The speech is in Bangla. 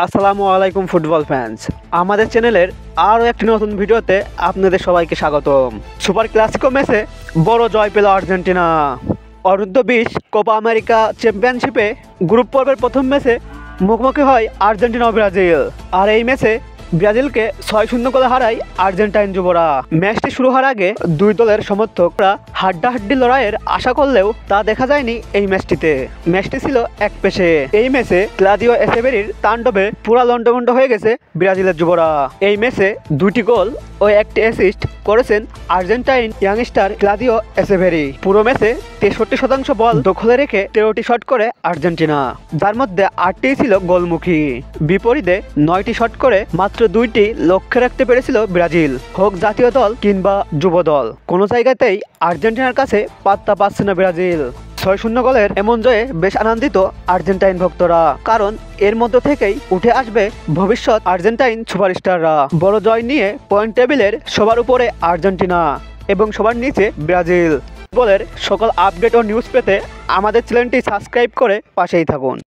আসসালামু আলাইকুম ফুটবল ফ্যান্স, আমাদের চ্যানেলের আরও একটি নতুন ভিডিওতে আপনাদের সবাইকে স্বাগতম। সুপার ক্লাসিকো ম্যাচে বড় জয় পেল আর্জেন্টিনা। অনূর্ধ্ব-20 কোপা আমেরিকা চ্যাম্পিয়নশিপে গ্রুপ পর্বের প্রথম ম্যাচে মুখোমুখি হয় আর্জেন্টিনা ও ব্রাজিল। আর এই ম্যাচে ব্রাজিলকে 6-0 গোলে হারায় আর্জেন্টাইন যুবরা। ম্যাচটি শুরু হওয়ার আগে দুই দলের সমর্থকরা হাড্ডাহাড্ডি লড়াইয়ের আশা করলেও তা দেখা যায়নি এই ম্যাচটিতে। ম্যাচটি ছিল একপেশে। এই ম্যাচে ক্লাদিও এসেভেরির তাণ্ডবে পুরা লন্ডভন্ড হয়ে গেছে ব্রাজিলের যুবরা। এই ম্যাচে 2টি গোল ও 1টি অ্যাসিস্ট করেছেন আর্জেন্টাইন ইয়াংস্টার ক্লাদিও এসেভেরি। পুরো ম্যাচে 63% বল দখলে রেখে 13টি শট করে আর্জেন্টিনা, যার মধ্যে 8টি ছিল গোলমুখী। বিপরীতে 9টি শট করে মাত্র 2টি লক্ষ্যে রাখতে পেরেছিল ব্রাজিল, হোক জাতীয় দল কিংবা যুব দল। কোনো জায়গাতেই আর্জেন্টিনার কাছে পাত্তা পাচ্ছে না ব্রাজিল। 6-0 গোলের এমন জয়ে বেশ আনন্দিত আর্জেন্টাইন ভক্তরা, কারণ এর মধ্য থেকেই উঠে আসবে ভবিষ্যৎ আর্জেন্টাইন সুপারস্টাররা। বড় জয় নিয়ে পয়েন্ট টেবিলের সবার উপরে আর্জেন্টিনা এবং সবার নিচে ব্রাজিল। ফুটবলের সকল আপডেট ও নিউজ পেতে আমাদের চ্যানেলটি সাবস্ক্রাইব করে পাশেই থাকুন।